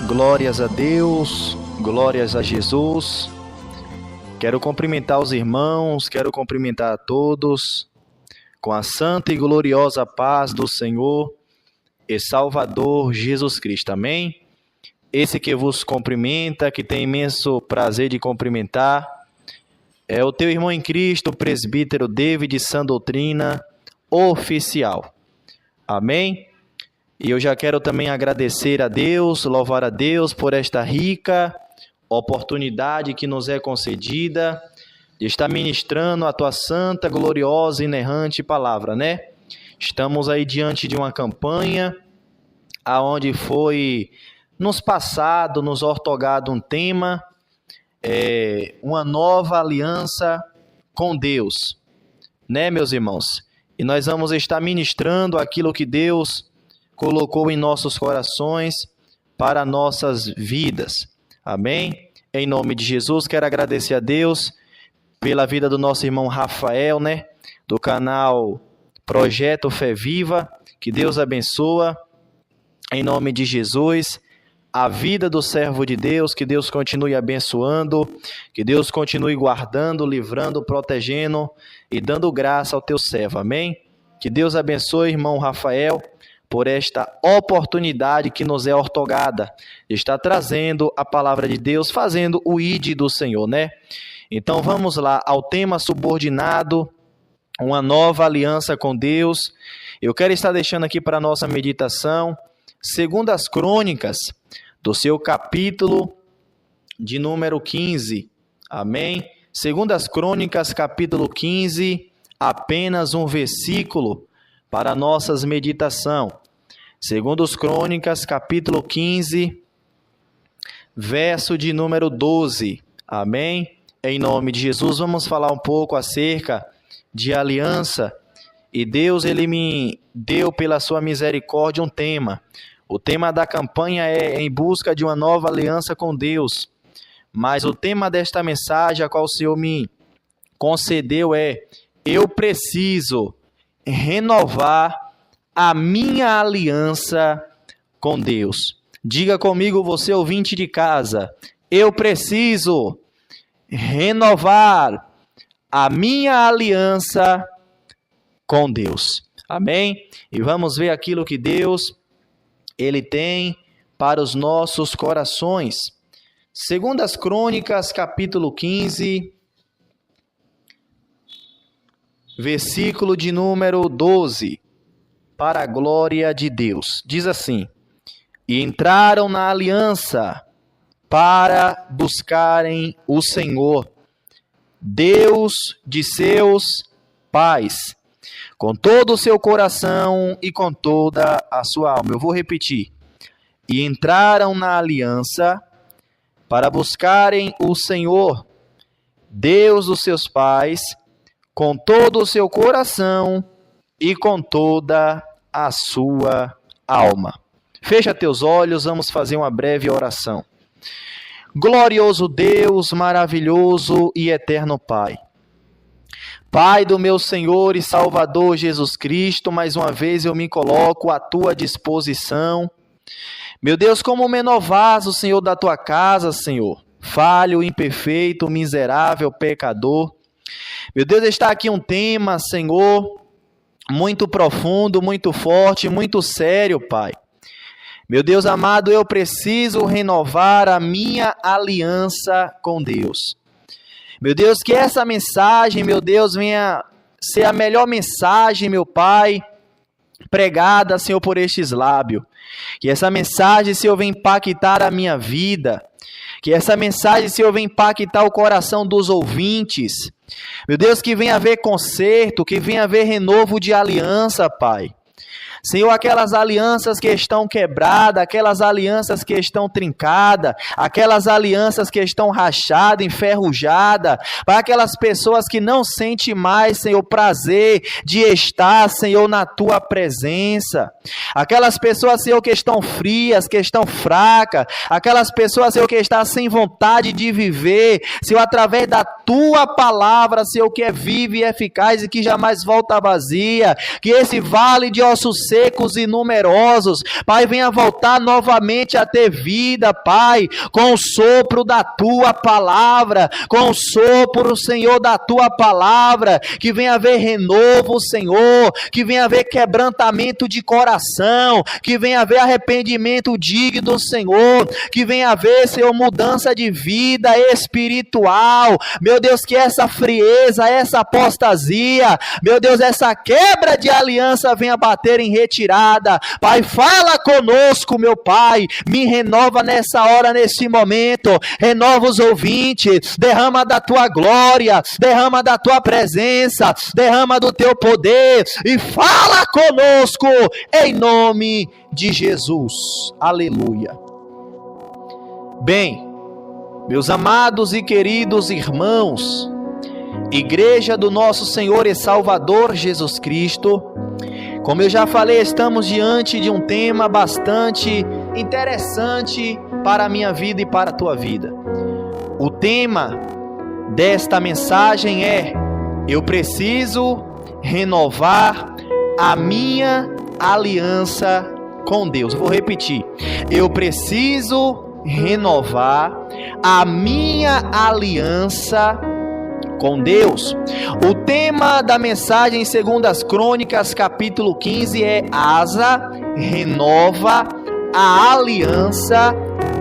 Glórias a Deus, glórias a Jesus. Quero cumprimentar os irmãos, quero cumprimentar a todos com a santa e gloriosa paz do Senhor e Salvador Jesus Cristo. Amém? Esse que vos cumprimenta, que tem imenso prazer de cumprimentar, é o teu irmão em Cristo, o presbítero David Sã Doutrina Oficial. Amém? E eu já quero também agradecer a Deus, louvar a Deus por esta rica oportunidade que nos é concedida de estar ministrando a tua santa, gloriosa e inerrante palavra, né? Estamos aí diante de uma campanha aonde foi nos passado, nos ortogado um tema, uma nova aliança com Deus, né, meus irmãos? E nós vamos estar ministrando aquilo que Deus colocou em nossos corações para nossas vidas. Amém? Em nome de Jesus, quero agradecer a Deus pela vida do nosso irmão Rafael, né? Do canal Projeto Fé Viva. Que Deus abençoa. Em nome de Jesus, a vida do servo de Deus, que Deus continue abençoando, que Deus continue guardando, livrando, protegendo e dando graça ao teu servo. Amém? Que Deus abençoe, irmão Rafael, por esta oportunidade que nos é ortogada, de estar trazendo a palavra de Deus, fazendo o ID do Senhor, né? Então vamos lá ao tema subordinado, uma nova aliança com Deus. Eu quero estar deixando aqui para a nossa meditação, segundo as Crônicas, do seu capítulo de número 15, amém? Segundo as Crônicas, capítulo 15, apenas um versículo para nossas meditação. Segundo os Crônicas, capítulo 15, verso de número 12. Amém? Em nome de Jesus, vamos falar um pouco acerca de aliança. E Deus, Ele me deu pela sua misericórdia um tema. O tema da campanha é em busca de uma nova aliança com Deus. Mas o tema desta mensagem, a qual o Senhor me concedeu é: eu preciso renovar a minha aliança com Deus. Diga comigo, você ouvinte de casa, eu preciso renovar a minha aliança com Deus. Amém? E vamos ver aquilo que Deus, Ele tem para os nossos corações. Segundo as Crônicas, capítulo 15, versículo de número 12, para a glória de Deus. Diz assim: e entraram na aliança para buscarem o Senhor, Deus de seus pais, com todo o seu coração e com toda a sua alma. Eu vou repetir. E entraram na aliança para buscarem o Senhor, Deus dos seus pais, com todo o seu coração e com toda a sua alma. Fecha teus olhos, vamos fazer uma breve oração. Glorioso Deus, maravilhoso e eterno Pai. Pai do meu Senhor e Salvador Jesus Cristo, mais uma vez eu me coloco à tua disposição. Meu Deus, como menor vaso, Senhor, da tua casa, Senhor, falho, imperfeito, miserável, pecador. Meu Deus, está aqui um tema, Senhor, muito profundo, muito forte, muito sério, Pai. Meu Deus amado, eu preciso renovar a minha aliança com Deus. Meu Deus, que essa mensagem, meu Deus, venha ser a melhor mensagem, meu Pai, pregada, Senhor, por estes lábios. Que essa mensagem, Senhor, venha impactar a minha vida. Que essa mensagem, Senhor, venha impactar o coração dos ouvintes. Meu Deus, que venha haver conserto, que venha haver renovo de aliança, Pai. Senhor, aquelas alianças que estão quebradas, aquelas alianças que estão trincadas, aquelas alianças que estão rachadas, enferrujadas, para aquelas pessoas que não sentem mais, Senhor, prazer de estar, Senhor, na Tua presença. Aquelas pessoas, Senhor, que estão frias, que estão fracas, aquelas pessoas, Senhor, que estão sem vontade de viver, Senhor, através da Tua palavra, Senhor, que é viva e eficaz e que jamais volta vazia, que esse vale de ossos secos e numerosos, Pai, venha voltar novamente a ter vida, Pai, com o sopro da Tua palavra, com o sopro, Senhor, da Tua palavra, que venha haver renovo, Senhor, que venha haver quebrantamento de coração, que venha haver arrependimento digno, Senhor, que venha haver, Senhor, mudança de vida espiritual, meu Deus, que essa frieza, essa apostasia, meu Deus, essa quebra de aliança venha bater em retirada. Pai, fala conosco, meu Pai, me renova nessa hora, nesse momento, renova os ouvintes, derrama da Tua glória, derrama da Tua presença, derrama do Teu poder e fala conosco, em nome de Jesus. Aleluia. Bem, meus amados e queridos irmãos, Igreja do nosso Senhor e Salvador Jesus Cristo, como eu já falei, estamos diante de um tema bastante interessante para a minha vida e para a tua vida. O tema desta mensagem é: eu preciso renovar a minha aliança com Deus. Vou repetir: eu preciso renovar a minha aliança com Deus. O tema da mensagem em 2 Crônicas, capítulo 15, é: Asa renova a aliança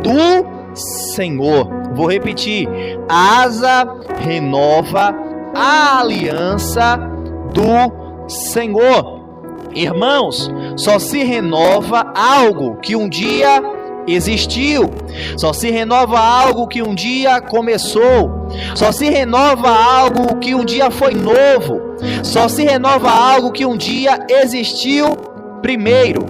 do Senhor. Vou repetir: Asa renova a aliança do Senhor. Irmãos, só se renova algo que um dia existiu, só se renova algo que um dia começou, só se renova algo que um dia foi novo, só se renova algo que um dia existiu primeiro.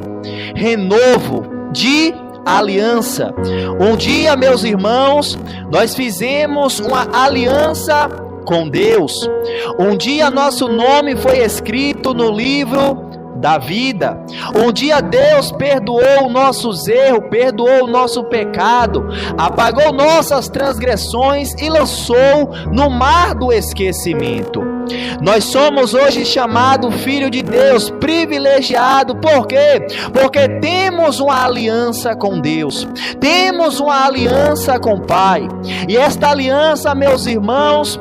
Renovo de aliança. Um dia, meus irmãos, nós fizemos uma aliança com Deus. Um dia nosso nome foi escrito no livro da vida. Um dia Deus perdoou nossos erros, perdoou o nosso pecado, apagou nossas transgressões e lançou no mar do esquecimento. Nós somos hoje chamados filho de Deus, privilegiado. Por quê? Porque temos uma aliança com Deus, temos uma aliança com o Pai. E esta aliança, meus irmãos,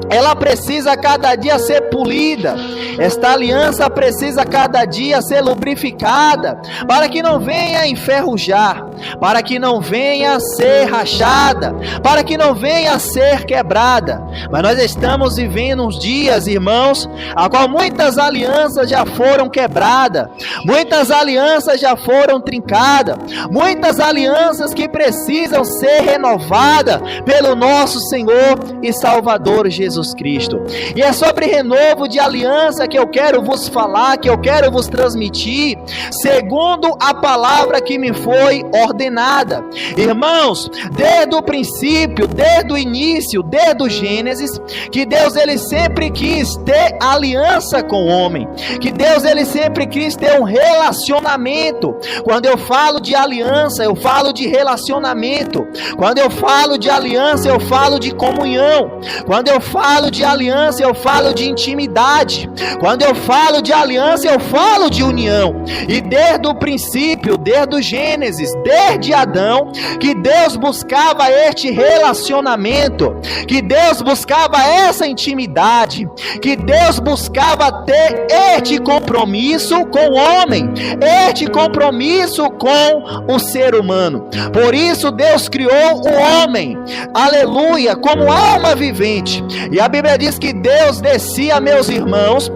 ela precisa cada dia ser polida. Esta aliança precisa cada dia ser lubrificada, para que não venha enferrujar, para que não venha ser rachada, para que não venha ser quebrada. Mas nós estamos vivendo uns dias, irmãos, a qual muitas alianças já foram quebradas, muitas alianças já foram trincadas, muitas alianças que precisam ser renovadas pelo nosso Senhor e Salvador Jesus Cristo. E é sobre renovo de aliança que eu quero vos falar, que eu quero vos transmitir, segundo a palavra que me foi ordenada. Irmãos, desde o princípio, desde o início, desde o Gênesis, que Deus ele sempre quis ter aliança com o homem, que Deus ele sempre quis ter um relacionamento. Quando eu falo de aliança, eu falo de relacionamento. Quando eu falo de aliança, eu falo de comunhão. Quando eu falo de aliança, eu falo de intimidade. Quando eu falo de aliança, eu falo de união. E desde o princípio, desde o Gênesis, desde Adão, que Deus buscava este relacionamento, que Deus buscava essa intimidade, que Deus buscava ter este compromisso com o homem, este compromisso com o ser humano. Por isso Deus criou o homem, aleluia, como alma vivente. E a Bíblia diz que Deus descia, meus irmãos,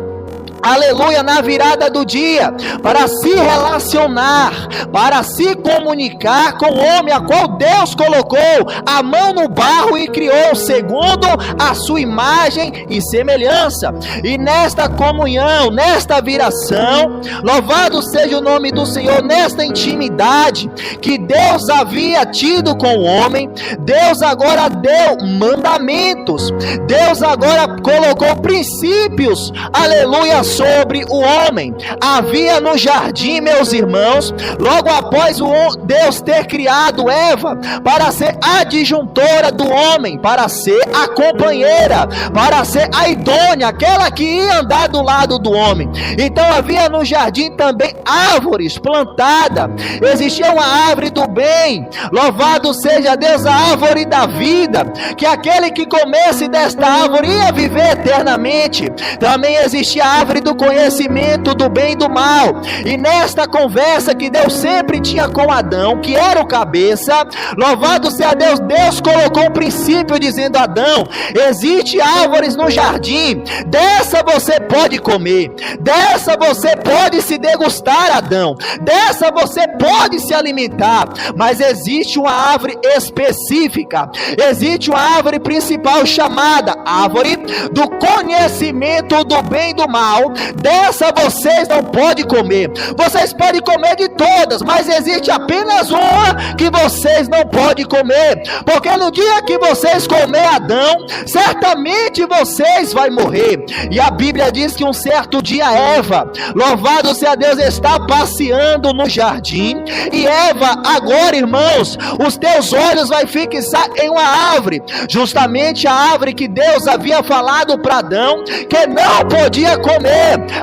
aleluia, na virada do dia, para se relacionar, para se comunicar com o homem, a qual Deus colocou a mão no barro e criou segundo a sua imagem e semelhança. E nesta comunhão, nesta viração, louvado seja o nome do Senhor, nesta intimidade que Deus havia tido com o homem, Deus agora deu mandamentos, Deus agora colocou princípios, aleluia, sobre o homem. Havia no jardim, meus irmãos, logo após Deus ter criado Eva para ser a adjuntora do homem, para ser a companheira, para ser a idônea, aquela que ia andar do lado do homem. Então havia no jardim também árvores plantadas. Existia uma árvore do bem, louvado seja Deus, a árvore da vida, que aquele que comesse desta árvore ia viver eternamente. Também existia a árvore do conhecimento do bem e do mal. E nesta conversa que Deus sempre tinha com Adão, que era o cabeça, louvado seja Deus, Deus colocou um princípio dizendo: Adão, existe árvores no jardim, dessa você pode comer, dessa você pode se degustar, Adão, dessa você pode se alimentar, mas existe uma árvore específica, existe uma árvore principal chamada árvore do conhecimento do bem e do mal. Dessa vocês não podem comer. Vocês podem comer de todas, mas existe apenas uma que vocês não podem comer, porque no dia que vocês comer, Adão, certamente vocês vão morrer. E a Bíblia diz que um certo dia Eva, louvado seja Deus, está passeando no jardim, e Eva, agora, irmãos, os teus olhos vai fixar em uma árvore, justamente a árvore que Deus havia falado para Adão que não podia comer.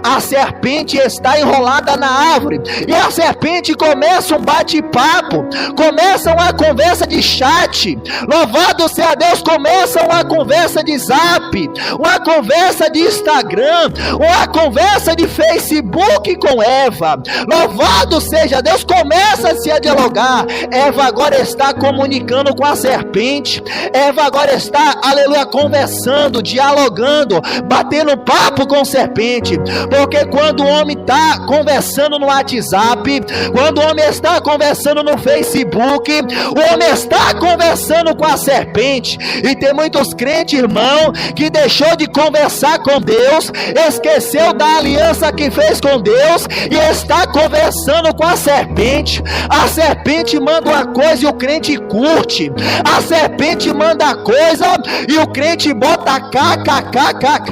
A serpente está enrolada na árvore, e a serpente começa um bate-papo, começa uma conversa de chat, louvado seja Deus, começa uma conversa de zap, uma conversa de Instagram, uma conversa de Facebook com Eva. Louvado seja Deus, começa-se a dialogar. Eva agora está comunicando com a serpente, Eva agora está, aleluia, conversando, dialogando, batendo papo com a serpente, porque quando o homem está conversando no WhatsApp, quando o homem está conversando no Facebook, o homem está conversando com a serpente. E tem muitos crentes, irmão, que deixou de conversar com Deus, esqueceu da aliança que fez com Deus e está conversando com a serpente. A serpente manda uma coisa e o crente curte, a serpente manda a coisa e o crente bota kkkk.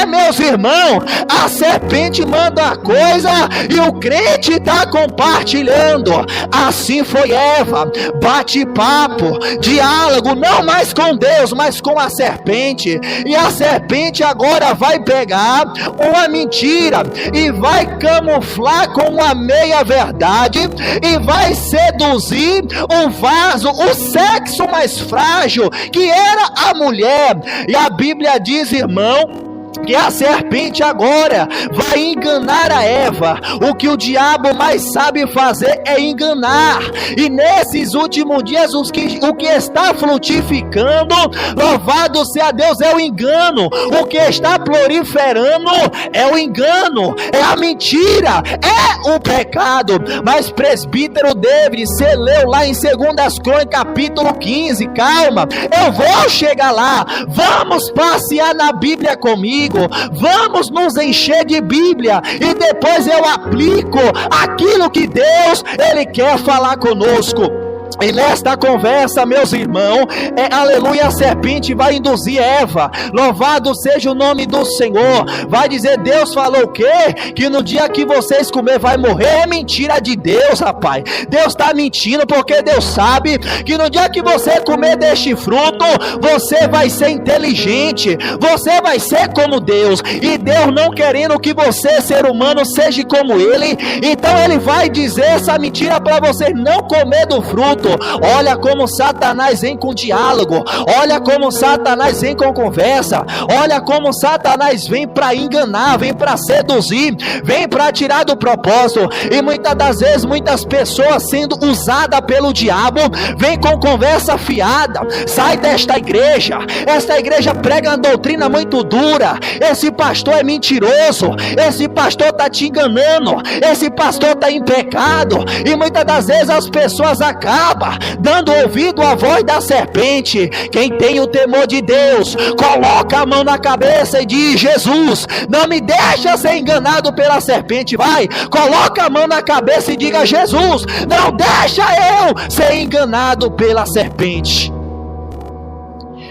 Meus irmãos, a serpente manda a coisa e o crente está compartilhando. Assim foi Eva, bate-papo, diálogo, não mais com Deus, mas com a serpente. E a serpente agora vai pegar uma mentira e vai camuflar com uma meia verdade e vai seduzir o vaso, o sexo mais frágil, que era a mulher. E a Bíblia diz, irmão, que a serpente agora vai enganar a Eva. O que o diabo mais sabe fazer é enganar. E nesses últimos dias o que está frutificando, louvado seja Deus, é o engano. O que está proliferando é o engano, é a mentira, é o pecado. Mas presbítero David, você leu lá em 2 Crônicas capítulo 15, calma, eu vou chegar lá. Vamos passear na Bíblia comigo, vamos nos encher de Bíblia e depois eu aplico aquilo que Deus, Ele quer falar conosco. E nesta conversa, meus irmãos, aleluia, a serpente vai induzir Eva, louvado seja o nome do Senhor, vai dizer: Deus falou o quê? Que no dia que vocês comer vai morrer. É mentira de Deus, rapaz. Deus está mentindo, porque Deus sabe que no dia que você comer deste fruto, você vai ser inteligente, você vai ser como Deus, e Deus não querendo que você, ser humano, seja como Ele, então Ele vai dizer essa mentira para você não comer do fruto. Olha como Satanás vem com diálogo, olha como Satanás vem com conversa, olha como Satanás vem para enganar, vem para seduzir, vem para tirar do propósito. E muitas das vezes, muitas pessoas sendo usadas pelo diabo, vem com conversa fiada: sai desta igreja, esta igreja prega uma doutrina muito dura, esse pastor é mentiroso, esse pastor está te enganando, esse pastor está em pecado. E muitas das vezes as pessoas acabam dando ouvido à voz da serpente. Quem tem o temor de Deus, coloca a mão na cabeça e diz: Jesus, não me deixa ser enganado pela serpente. Vai, coloca a mão na cabeça e diga: Jesus, não deixa eu ser enganado pela serpente.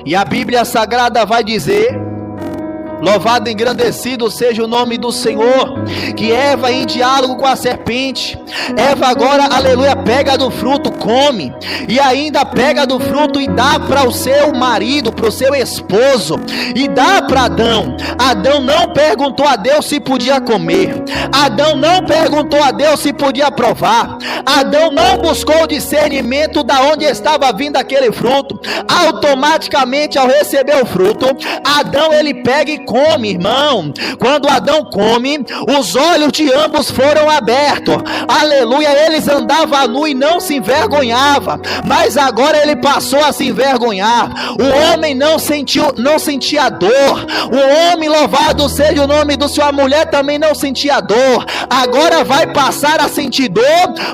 E a Bíblia Sagrada vai dizer Louvado e engrandecido seja o nome do Senhor. Que Eva, em diálogo com a serpente, Eva agora, aleluia, pega do fruto, come, e ainda pega do fruto e dá para o seu marido, para o seu esposo, e dá para Adão. Adão não perguntou a Deus se podia comer, Adão não perguntou a Deus se podia provar, Adão não buscou discernimento da onde estava vindo aquele fruto. Automaticamente, ao receber o fruto, Adão ele pega e come, irmão. Quando Adão come, os olhos de ambos foram abertos, aleluia. Eles andavam nu e não se envergonhava, mas agora ele passou a se envergonhar. O homem não sentia dor. O homem, louvado seja o nome do Senhor, a mulher também não sentia dor. Agora vai passar a sentir dor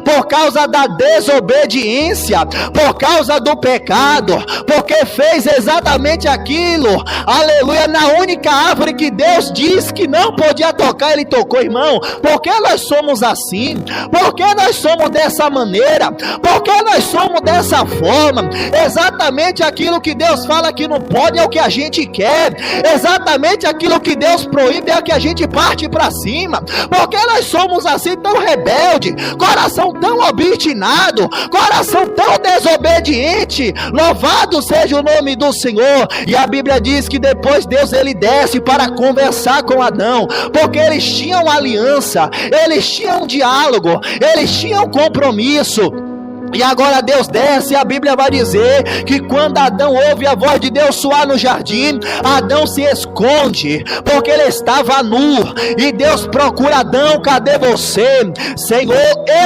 por causa da desobediência, por causa do pecado, porque fez exatamente aquilo, aleluia, na única árvore que Deus disse que não podia tocar, ele tocou, irmão. Por que nós somos assim? Por que nós somos dessa maneira? Por que nós somos dessa forma? Exatamente aquilo que Deus fala que não pode é o que a gente quer, exatamente aquilo que Deus proíbe é o que a gente parte para cima. Por que nós somos assim tão rebelde, coração tão obstinado, coração tão desobediente? Louvado seja o nome do Senhor. E a Bíblia diz que depois Deus ele desce para conversar com Adão, porque eles tinham aliança, eles tinham diálogo, eles tinham compromisso. E agora Deus desce, e a Bíblia vai dizer que quando Adão ouve a voz de Deus soar no jardim, Adão se esconde, porque ele estava nu. E Deus procura Adão: cadê você? Senhor,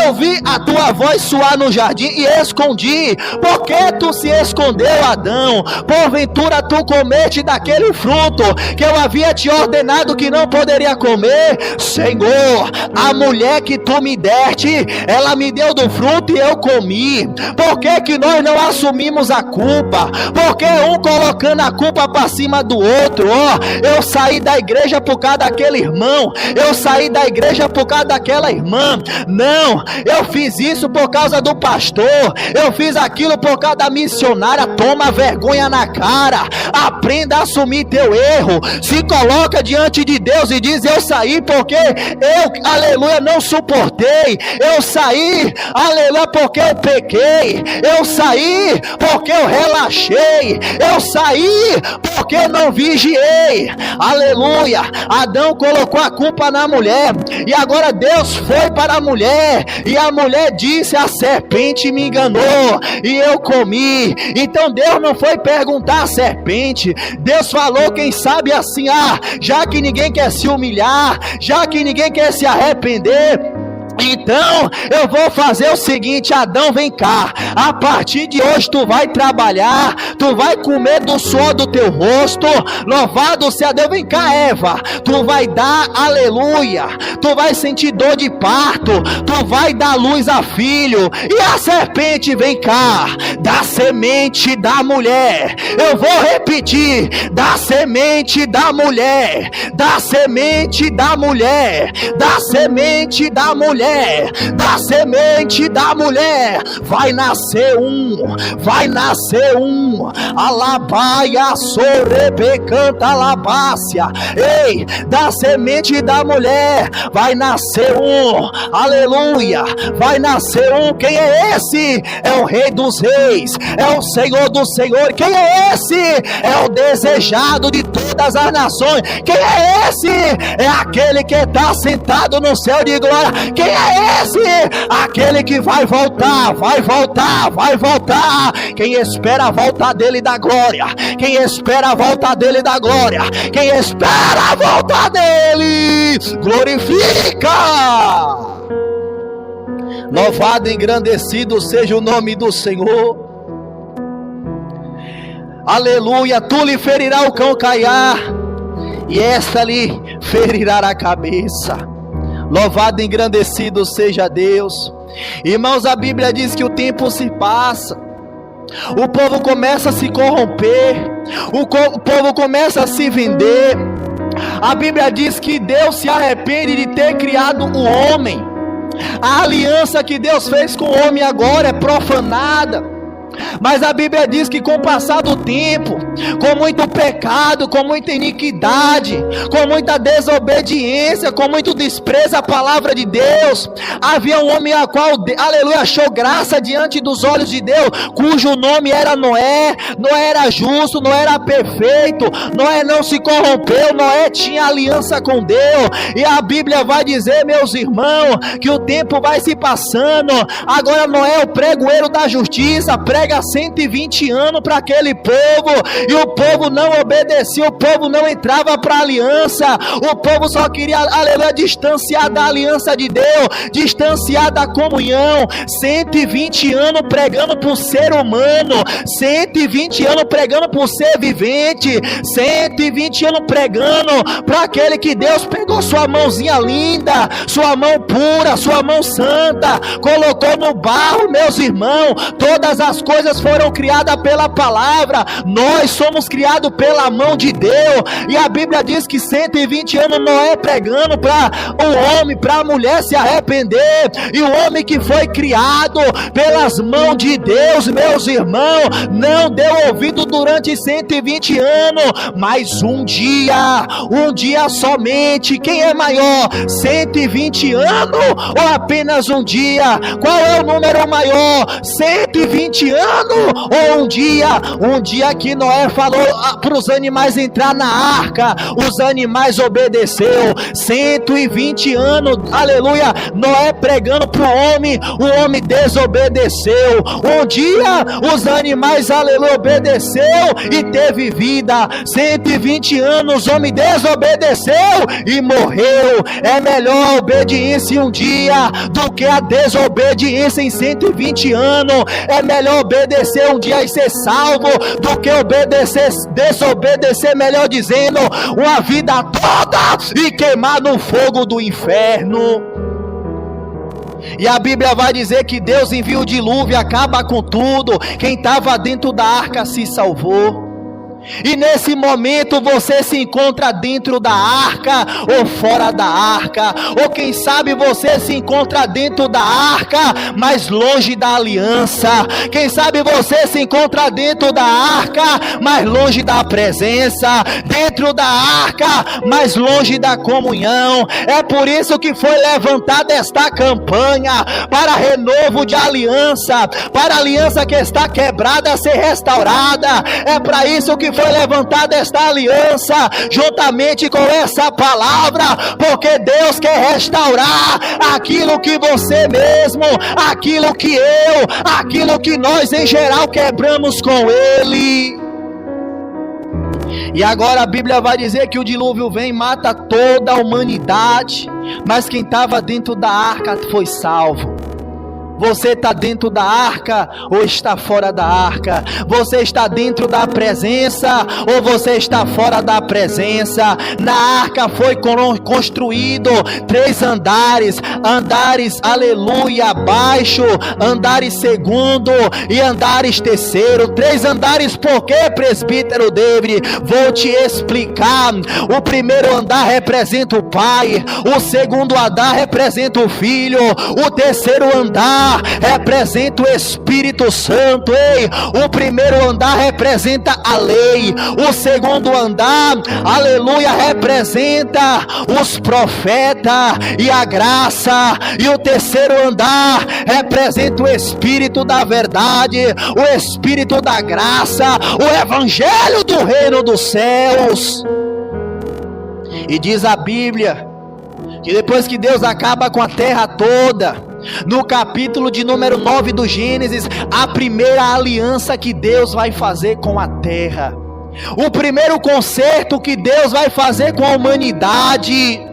eu vi a tua voz soar no jardim e escondi. Por que tu se escondeu, Adão? Porventura tu comeste daquele fruto que eu havia te ordenado que não poderia comer? Senhor, a mulher que tu me deste, ela me deu do fruto e eu comi. Por que nós não assumimos a culpa? Porque um colocando a culpa para cima do outro? Eu saí da igreja por causa daquele irmão, eu saí da igreja por causa daquela irmã. Não, eu fiz isso por causa do pastor, eu fiz aquilo por causa da missionária. Toma vergonha na cara, aprenda a assumir teu erro, se coloca diante de Deus e diz: eu saí porque eu, aleluia, não suportei, eu saí, aleluia, porque eu pequei, eu saí porque eu relaxei, eu saí porque não vigiei, aleluia. Adão colocou a culpa na mulher, e agora Deus foi para a mulher, e a mulher disse: a serpente me enganou e eu comi. Então Deus não foi perguntar à serpente, Deus falou, quem sabe assim: já que ninguém quer se humilhar, já que ninguém quer se arrepender, então eu vou fazer o seguinte: Adão, vem cá, a partir de hoje tu vai trabalhar, tu vai comer do suor do teu rosto, louvado seja Deus. Vem cá, Eva, tu vai dar, aleluia, tu vai sentir dor de parto, tu vai dar luz a filho. E a serpente, vem cá, da semente da mulher, eu vou repetir, da semente da mulher, da semente da mulher, da semente da mulher, da semente da mulher, vai nascer um, alabaia, sorebecanta, alabácia. Ei, da semente da mulher vai nascer um, aleluia, vai nascer um. Quem é esse? É o Rei dos Reis, é o Senhor dos Senhores. Quem é esse? É o desejado de todas as nações. Quem é esse? É aquele que está sentado no céu de glória. Quem é esse? Aquele que vai voltar, vai voltar, vai voltar. Quem espera a volta dele da glória, quem espera a volta dele da glória, quem espera a volta dele, glorifica. Louvado e engrandecido seja o nome do Senhor. Aleluia. Tu lhe ferirá o calcanhar, e esta lhe ferirá a cabeça. Louvado e engrandecido seja Deus. Irmãos, a Bíblia diz que o tempo se passa, o povo começa a se corromper, o povo começa a se vender. A Bíblia diz que Deus se arrepende de ter criado o homem. A aliança que Deus fez com o homem agora é profanada. Mas a Bíblia diz que com o passar do tempo, com muito pecado, com muita iniquidade, com muita desobediência, com muito desprezo à palavra de Deus, havia um homem a qual, aleluia, achou graça diante dos olhos de Deus, cujo nome era Noé. Noé era justo, Noé era perfeito, Noé não se corrompeu, Noé tinha aliança com Deus. E a Bíblia vai dizer, meus irmãos, que o tempo vai se passando. Agora Noé é o pregoeiro da justiça, prega 120 anos para aquele povo, e o povo não obedecia, o povo não entrava para a aliança, o povo só queria, aleluia, distanciar da aliança de Deus, distanciar da comunhão. 120 anos pregando para o ser humano, 120 anos pregando para o ser vivente, 120 anos pregando para aquele que Deus pegou sua mãozinha linda, sua mão pura, sua mão santa, colocou no barro. Meus irmãos, todas as coisas foram criadas pela palavra, nós somos criados pela mão de Deus. E a Bíblia diz que 120 anos Noé pregando para o homem, para a mulher se arrepender, e o homem que foi criado pelas mãos de Deus, meus irmãos, não deu ouvido durante 120 anos, mas um dia somente. Quem é maior, 120 anos ou apenas um dia? Qual é o número maior, 120 anos ou um dia? Um dia que Noé falou para os animais entrar na arca, os animais obedeceu. 120 anos, aleluia, Noé pregando para o homem desobedeceu. Um dia os animais, aleluia, obedeceu e teve vida. 120 anos o homem desobedeceu e morreu. É melhor a obediência um dia do que a desobediência em 120 anos. É melhor obedecer um dia e ser salvo do que desobedecer, melhor dizendo, uma vida toda e queimar no fogo do inferno. E a Bíblia vai dizer que Deus envia o dilúvio, acaba com tudo. Quem estava dentro da arca se salvou. E nesse momento você se encontra dentro da arca ou fora da arca, ou quem sabe você se encontra dentro da arca, mas longe da aliança. Quem sabe você se encontra dentro da arca, mas longe da presença, dentro da arca, mas longe da comunhão. É por isso que foi levantada esta campanha para renovo de aliança, para a aliança que está quebrada ser restaurada. É para isso que foi levantada esta aliança, juntamente com essa palavra, porque Deus quer restaurar aquilo que você mesmo, aquilo que eu, aquilo que nós em geral quebramos com Ele. E agora a Bíblia vai dizer que o dilúvio vem e mata toda a humanidade, mas quem estava dentro da arca foi salvo. Você está dentro da arca ou está fora da arca? Você está dentro da presença ou você está fora da presença? Na arca foi construído 3 andares, aleluia, baixo, andares segundo e andares terceiro. 3 andares, por quê, presbítero David? Vou te explicar. O primeiro andar representa o Pai, o segundo andar representa o Filho, o terceiro andar representa o Espírito Santo. O primeiro andar representa a lei, o segundo andar, aleluia, representa os profetas e a graça, e o terceiro andar representa o Espírito da verdade, o Espírito da graça, o Evangelho do reino dos céus. E diz a Bíblia que depois que Deus acaba com a terra toda, no capítulo de número 9 do Gênesis, a primeira aliança que Deus vai fazer com a terra, o primeiro concerto que Deus vai fazer com a humanidade.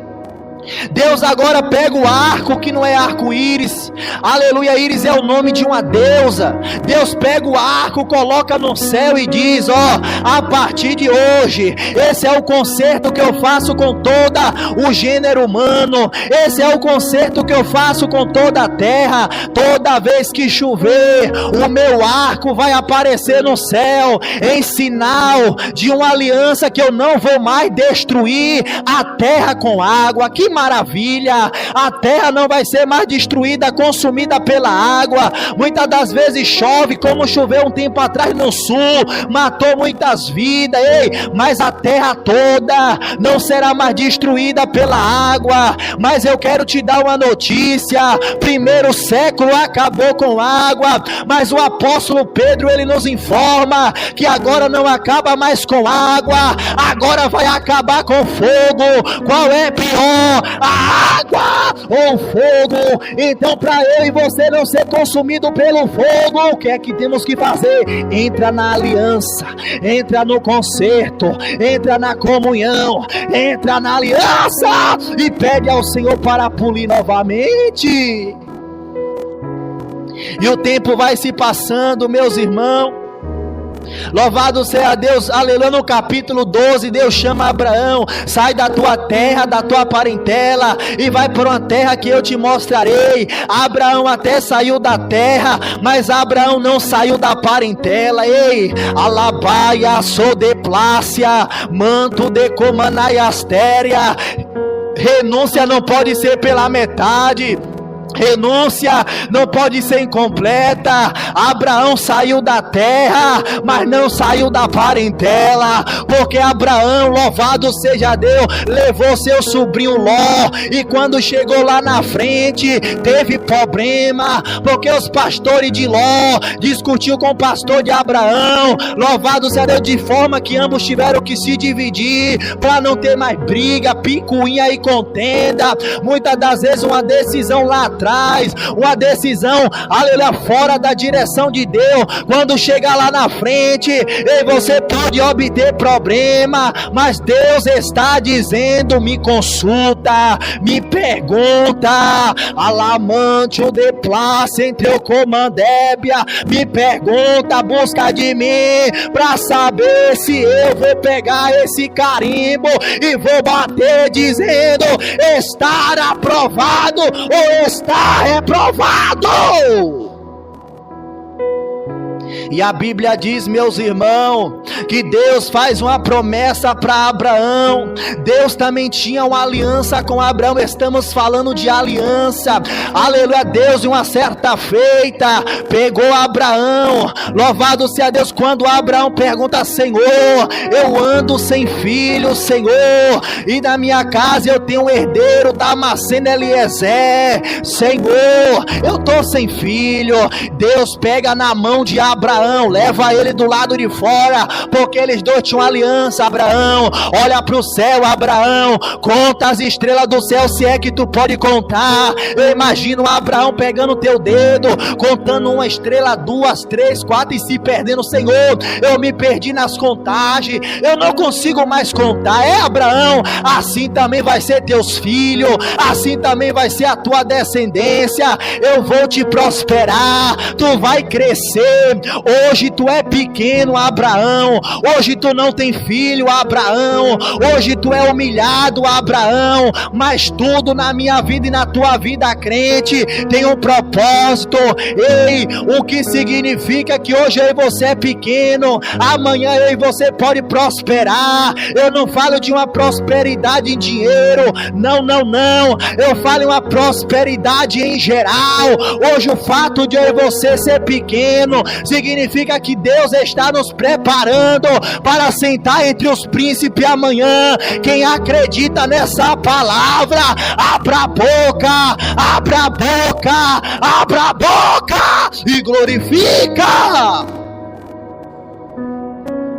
Deus agora pega o arco, que não é arco-íris, aleluia, íris é o nome de uma deusa. Deus pega o arco, coloca no céu e diz, a partir de hoje, esse é o concerto que eu faço com toda o gênero humano, esse é o concerto que eu faço com toda a terra. Toda vez que chover, o meu arco vai aparecer no céu, em sinal de uma aliança que eu não vou mais destruir a terra com água. Que maravilha! A terra não vai ser mais destruída, consumida pela água. Muitas das vezes chove, como choveu um tempo atrás no sul, matou muitas vidas, mas a terra toda não será mais destruída pela água. Mas eu quero te dar uma notícia: primeiro século acabou com água, mas o apóstolo Pedro, ele nos informa que agora não acaba mais com água, agora vai acabar com fogo. Qual é pior, a água ou o fogo? Então, para eu e você não ser consumido pelo fogo, o que é que temos que fazer? Entra na aliança, entra no concerto, entra na comunhão, entra na aliança e pede ao Senhor para polir novamente. E o tempo vai se passando, meus irmãos. Louvado seja Deus, aleluia. No capítulo 12, Deus chama Abraão: sai da tua terra, da tua parentela, e vai para uma terra que eu te mostrarei. Abraão até saiu da terra, mas Abraão não saiu da parentela. Alabaia, sodeplácia, manto de comanaiastéria. Renúncia não pode ser pela metade. Renúncia não pode ser incompleta. Abraão saiu da terra, mas não saiu da parentela, porque Abraão, louvado seja Deus, levou seu sobrinho Ló, e quando chegou lá na frente, teve problema, porque os pastores de Ló discutiu com o pastor de Abraão. Louvado seja Deus, de forma que ambos tiveram que se dividir, para não ter mais briga, picuinha e contenda. Muitas das vezes uma decisão lá atrás, uma decisão, aleluia, fora da direção de Deus, quando chegar lá na frente, você pode obter problema, mas Deus está dizendo: me consulta, me pergunta, alamante o de place entre o comandébia, me pergunta, busca de mim, para saber se eu vou pegar esse carimbo e vou bater dizendo: estar aprovado ou estar reprovado. E a Bíblia diz, meus irmãos, que Deus faz uma promessa para Abraão. Deus também tinha uma aliança com Abraão. Estamos falando de aliança. Aleluia. Deus, em uma certa feita, pegou Abraão. Louvado seja Deus. Quando Abraão pergunta: Senhor, eu ando sem filho, Senhor, e na minha casa eu tenho um herdeiro, Damasceno Eliezer. Senhor, eu tô sem filho. Deus pega na mão de Abraão, leva ele do lado de fora, porque eles dois tinham aliança. Abraão, olha para o céu. Abraão, conta as estrelas do céu, se é que tu pode contar. Eu imagino Abraão pegando teu dedo, contando uma estrela, 2, 3, 4 e se perdendo. Senhor, eu me perdi nas contagens, eu não consigo mais contar. Abraão, assim também vai ser teus filhos, assim também vai ser a tua descendência. Eu vou te prosperar, tu vai crescer. Hoje tu é pequeno, Abraão. Hoje tu não tem filho, Abraão. Hoje tu é humilhado, Abraão. Mas tudo na minha vida e na tua vida, crente, tem um propósito. O que significa que hoje eu e você é pequeno, amanhã eu e você pode prosperar. Eu não falo de uma prosperidade em dinheiro, não. Eu falo em uma prosperidade em geral. Hoje o fato de eu e você ser pequeno significa que Deus está nos preparando para sentar entre os príncipes amanhã. Quem acredita nessa palavra, abra a boca, abra a boca, abra a boca e glorifica.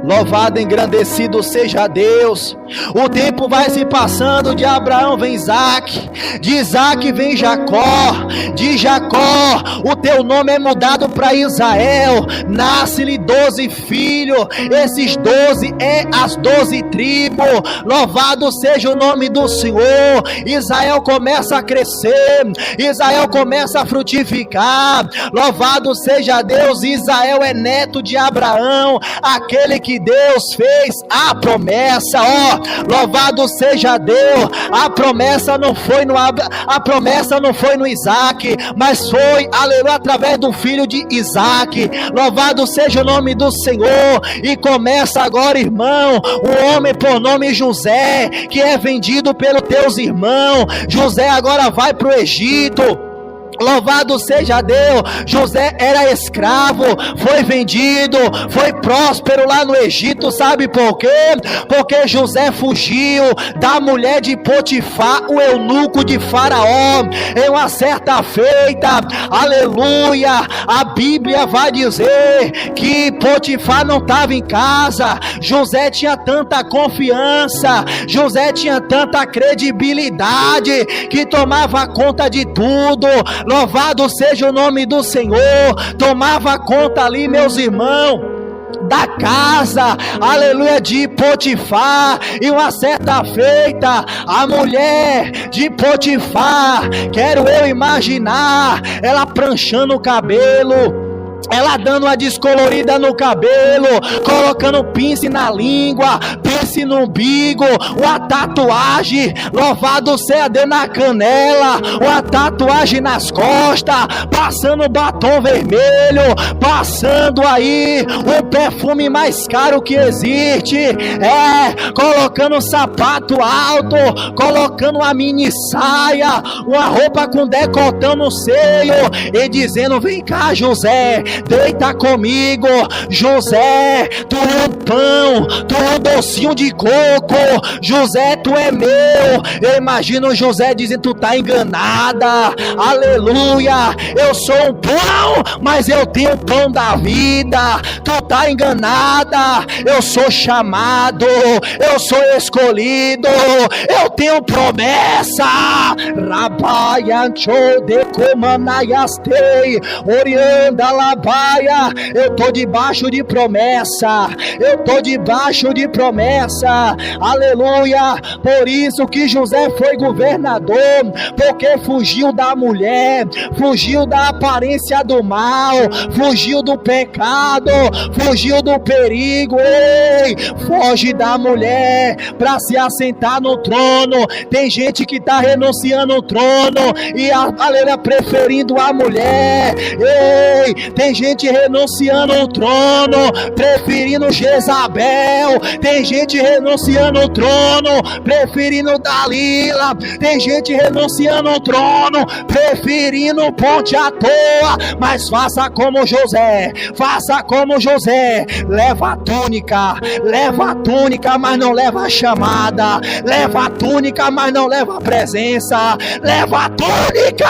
Louvado, engrandecido seja Deus. O tempo vai se passando. De Abraão vem Isaac, de Isaac vem Jacó, de Jacó o teu nome é mudado para Israel. Nasce-lhe 12 filhos, esses 12 é as 12 tribos. Louvado seja o nome do Senhor. Israel começa a crescer, Israel começa a frutificar. Louvado seja Deus. Israel é neto de Abraão, aquele que Deus fez a promessa. Louvado seja Deus. A promessa não foi no Isaac, mas foi, aleluia, através do filho de Isaac. Louvado seja o nome do Senhor. E começa agora, irmão, um homem por nome José, que é vendido pelos teus irmãos. José agora vai para o Egito. Louvado seja Deus. José era escravo, foi vendido, foi próspero lá no Egito. Sabe por quê? Porque José fugiu da mulher de Potifar, o eunuco de Faraó. Em uma certa feita, aleluia, a Bíblia vai dizer que Potifar não estava em casa. José tinha tanta confiança, José tinha tanta credibilidade, que tomava conta de tudo. Louvado seja o nome do Senhor. Tomava conta ali, meus irmãos, da casa, aleluia, de Potifar. E uma certa feita, a mulher de Potifar, quero eu imaginar, ela pranchando o cabelo, ela dando uma descolorida no cabelo, colocando pince na língua, pince no umbigo, uma tatuagem, louvado seja Deus, na canela, uma tatuagem nas costas, passando batom vermelho, passando aí o perfume mais caro que existe, colocando um sapato alto, colocando uma mini saia, uma roupa com decotão no seio, e dizendo: vem cá, José, deita comigo. José, tu é um pão, tu é um docinho de coco. José, tu é meu. Eu imagino José dizendo: tu tá enganada, aleluia, eu sou um pão, mas eu tenho o pão da vida. Tu tá enganada, eu sou chamado, eu sou escolhido, eu tenho promessa. Rabaiancho de comanaiastei, orianda labaia. Eu tô debaixo de promessa, eu tô debaixo de promessa, aleluia. Por isso que José foi governador, porque fugiu da mulher, fugiu da aparência do mal, fugiu do pecado, fugiu do perigo. Ei, foge da mulher para se assentar no trono. Tem gente que tá renunciando ao trono e aleluia, preferindo a mulher. Ei, tem gente renunciando ao trono, preferindo Jezabel. Tem gente renunciando ao trono, preferindo Dalila. Tem gente renunciando ao trono, preferindo Ponte à toa. Mas faça como José, faça como José. Leva a túnica, mas não leva a chamada. Leva a túnica, mas não leva a presença. Leva a túnica,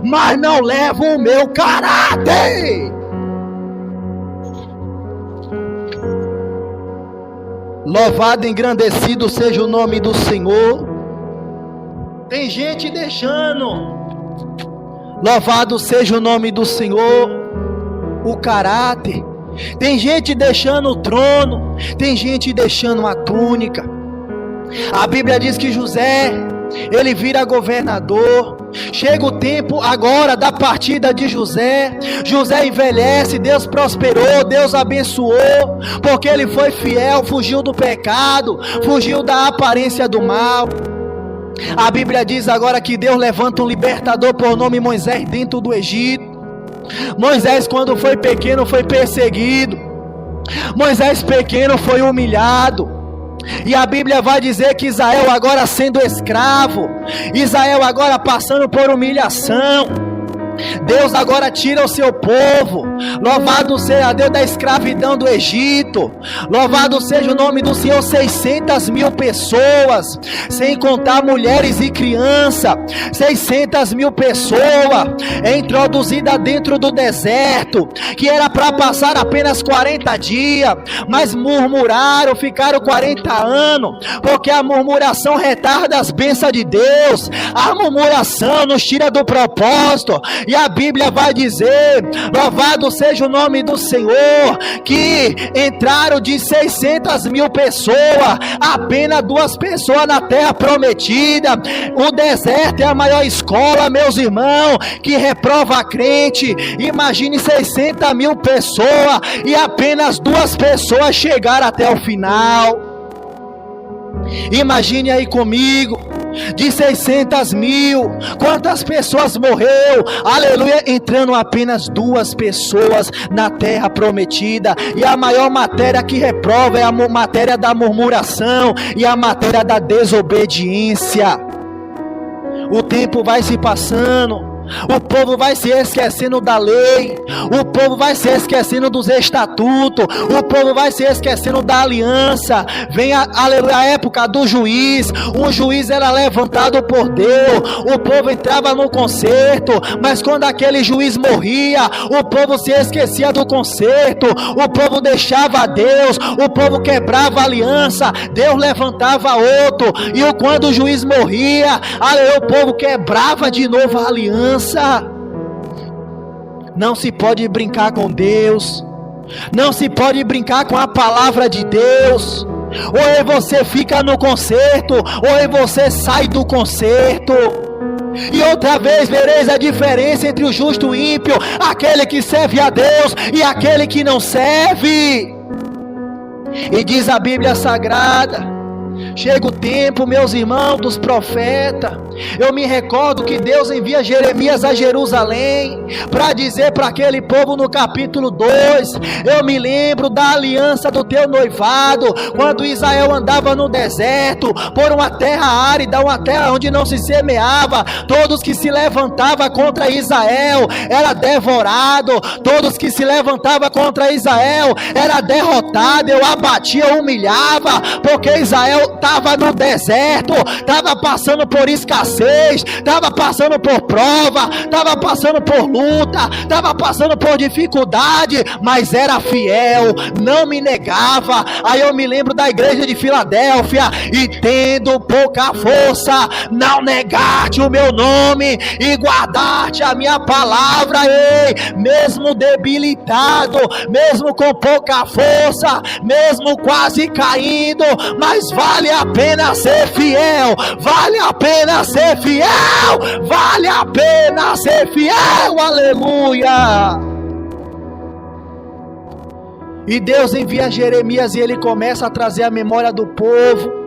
mas não leva o meu caráter. Louvado e engrandecido seja o nome do Senhor. Tem gente deixando, louvado seja o nome do Senhor, o caráter. Tem gente deixando o trono, tem gente deixando a túnica. A Bíblia diz que José, ele vira governador. Chega o tempo agora da partida de José. José envelhece, Deus prosperou, Deus abençoou, porque ele foi fiel, fugiu do pecado, fugiu da aparência do mal. A Bíblia diz agora que Deus levanta um libertador por nome Moisés dentro do Egito. Moisés, quando foi pequeno, foi perseguido. Moisés pequeno foi humilhado. E a Bíblia vai dizer que Israel agora sendo escravo, Israel agora passando por humilhação, Deus agora tira o seu povo. Louvado seja Deus da escravidão do Egito. Louvado seja o nome do Senhor. 600 mil pessoas, sem contar mulheres e crianças. 600 mil pessoas introduzidas dentro do deserto, que era para passar apenas 40 dias, mas murmuraram, ficaram 40 anos, porque a murmuração retarda as bênçãos de Deus. A murmuração nos tira do propósito. E a Bíblia vai dizer, louvado seja o nome do Senhor, que entraram de 600 mil pessoas, apenas 2 pessoas na terra prometida. O deserto é a maior escola, meus irmãos, que reprova a crente. Imagine 600 mil pessoas e apenas 2 pessoas chegaram até o final. Imagine aí comigo, de 600 mil, quantas pessoas morreu, aleluia, entrando apenas 2 pessoas na terra prometida. E a maior matéria que reprova é a matéria da murmuração e a matéria da desobediência. O tempo vai se passando, o povo vai se esquecendo da lei, o povo vai se esquecendo dos estatutos, o povo vai se esquecendo da aliança. Vem a época do juiz, um juiz era levantado por Deus, o povo entrava no concerto, mas quando aquele juiz morria, o povo se esquecia do concerto, o povo deixava Deus, o povo quebrava a aliança, Deus levantava outro, e quando o juiz morria, o povo quebrava de novo a aliança. Não se pode brincar com Deus, não se pode brincar com a palavra de Deus. Ou você fica no concerto, ou você sai do concerto. E outra vez vereis a diferença entre o justo e o ímpio, aquele que serve a Deus e aquele que não serve. E diz a Bíblia Sagrada, chega o tempo, meus irmãos, dos profetas. Eu me recordo que Deus envia Jeremias a Jerusalém para dizer para aquele povo no capítulo 2: eu me lembro da aliança do teu noivado, quando Israel andava no deserto, por uma terra árida, uma terra onde não se semeava. Todos que se levantavam contra Israel era devorado, todos que se levantavam contra Israel era derrotado. Eu abatia, humilhava, porque Israel estava no deserto, estava passando por escassez, estava passando por prova, estava passando por luta, estava passando por dificuldade, mas era fiel, não me negava. Aí eu me lembro da igreja de Filadélfia: e tendo pouca força, não negaste o meu nome e guardaste a minha palavra. Ei, mesmo debilitado, mesmo com pouca força, mesmo quase caindo, mas vale a pena ser fiel, vale a pena ser fiel, vale a pena ser fiel, aleluia. E Deus envia Jeremias e ele começa a trazer a memória do povo.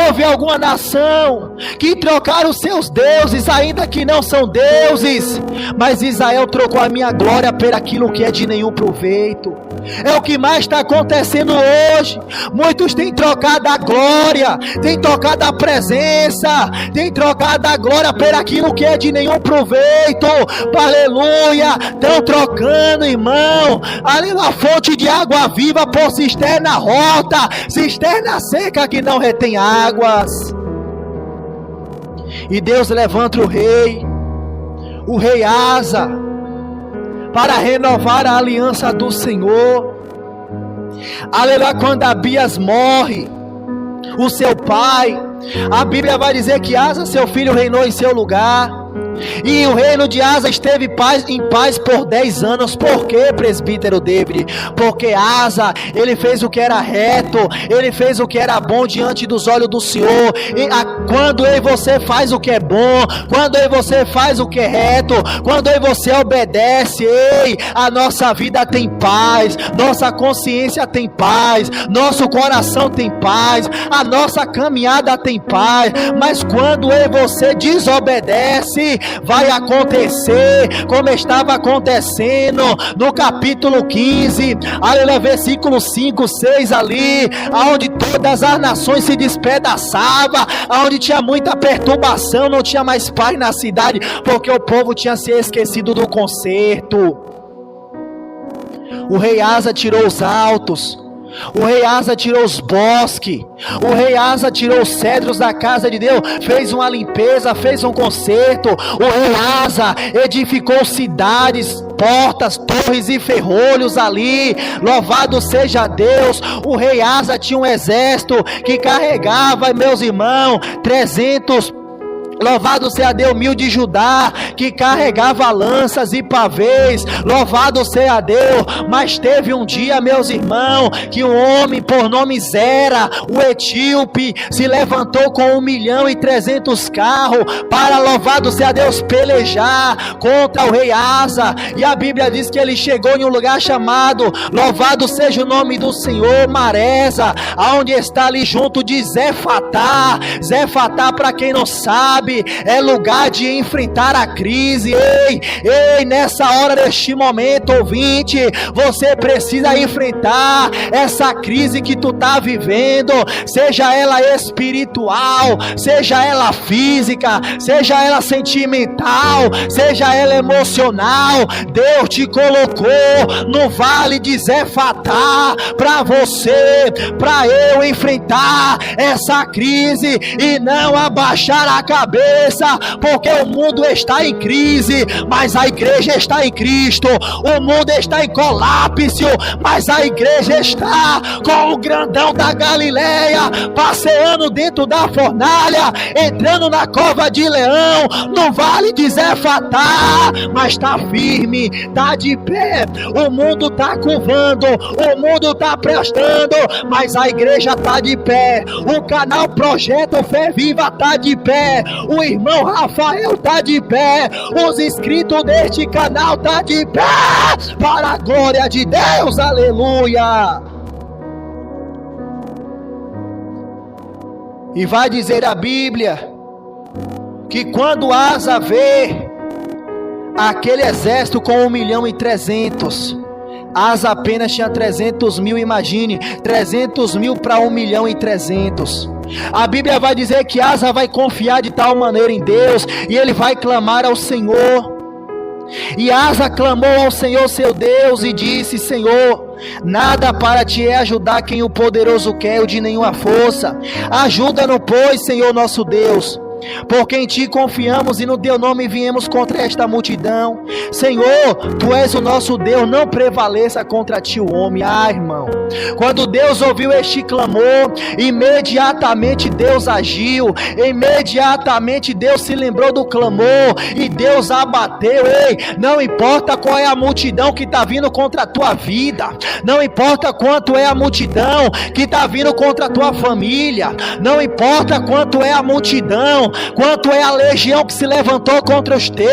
Houve alguma nação que trocaram os seus deuses, ainda que não são deuses, mas Israel trocou a minha glória por aquilo que é de nenhum proveito. É o que mais está acontecendo hoje. Muitos têm trocado a glória, têm trocado a presença, têm trocado a glória por aquilo que é de nenhum proveito. Aleluia, estão trocando, irmão, ali na fonte de água viva por cisterna rota, cisterna seca que não retém águas. E Deus levanta o rei Asa, para renovar a aliança do Senhor. Aleluia. Quando Abias morre, o seu pai, a Bíblia vai dizer que Asa, seu filho, reinou em seu lugar. E o reino de Asa esteve em paz por 10 anos. Por quê, presbítero David? Porque Asa, ele fez o que era reto, ele fez o que era bom diante dos olhos do Senhor. Quando eu e você faz o que é bom, quando eu e você faz o que é reto, quando eu e você obedece, a nossa vida tem paz, nossa consciência tem paz, nosso coração tem paz, a nossa caminhada tem paz. Mas quando eu e você desobedece, vai acontecer como estava acontecendo no capítulo 15, aleluia, versículo 5, 6 ali, aonde todas as nações se despedaçavam, aonde tinha muita perturbação, não tinha mais paz na cidade, porque o povo tinha se esquecido do concerto. O rei Asa tirou os altos, o rei Asa tirou os bosques, o rei Asa tirou os cedros da casa de Deus, fez uma limpeza, fez um concerto. O rei Asa edificou cidades, portas, torres e ferrolhos ali. Louvado seja Deus. O rei Asa tinha um exército que carregava, meus irmãos, 300 Louvado seja Deus, humilde de Judá, que carregava lanças e pavês. Louvado seja Deus. Mas teve um dia, meus irmãos, que um homem por nome Zera, o etíope, se levantou com 1.300.000 carros para, louvado seja Deus, pelejar contra o rei Asa. E a Bíblia diz que ele chegou em um lugar chamado, louvado seja o nome do Senhor, Maresa, aonde está ali junto de Zefatá. Zefatá, para quem não sabe, é lugar de enfrentar a crise. Ei, nessa hora, neste momento, ouvinte, você precisa enfrentar essa crise que tu tá vivendo, seja ela espiritual, seja ela física, seja ela sentimental, seja ela emocional. Deus te colocou no vale de Zefatá para você, para eu enfrentar essa crise e não abaixar a cabeça, porque o mundo está em crise, mas a igreja está em Cristo. O mundo está em colapso, mas a igreja está com o grandão da Galileia, passeando dentro da fornalha, entrando na cova de leão, no vale de Zefatá, mas está firme, está de pé. O mundo está curvando, o mundo está prestando, mas a igreja está de pé. O canal Projeto Fé Viva está de pé. O irmão Rafael está de pé. Os inscritos deste canal estão de pé. Para a glória de Deus, aleluia. E vai dizer a Bíblia que quando Asa vê aquele exército com 1.300.000, Asa apenas tinha 300.000, imagine, 300.000 para 1.300.000. A Bíblia vai dizer que Asa vai confiar de tal maneira em Deus, e ele vai clamar ao Senhor. E Asa clamou ao Senhor seu Deus e disse: Senhor, nada para ti é ajudar quem o poderoso quer, o de nenhuma força. Ajuda-nos, pois, Senhor nosso Deus, porque em ti confiamos e no teu nome viemos contra esta multidão. Senhor, tu és o nosso Deus, não prevaleça contra ti o homem. Irmão, quando Deus ouviu este clamor, imediatamente Deus agiu, imediatamente Deus se lembrou do clamor e Deus abateu. Não importa qual é a multidão que está vindo contra a tua vida, não importa quanto é a multidão que está vindo contra a tua família, não importa quanto é a multidão, quanto é a legião que se levantou contra os teus.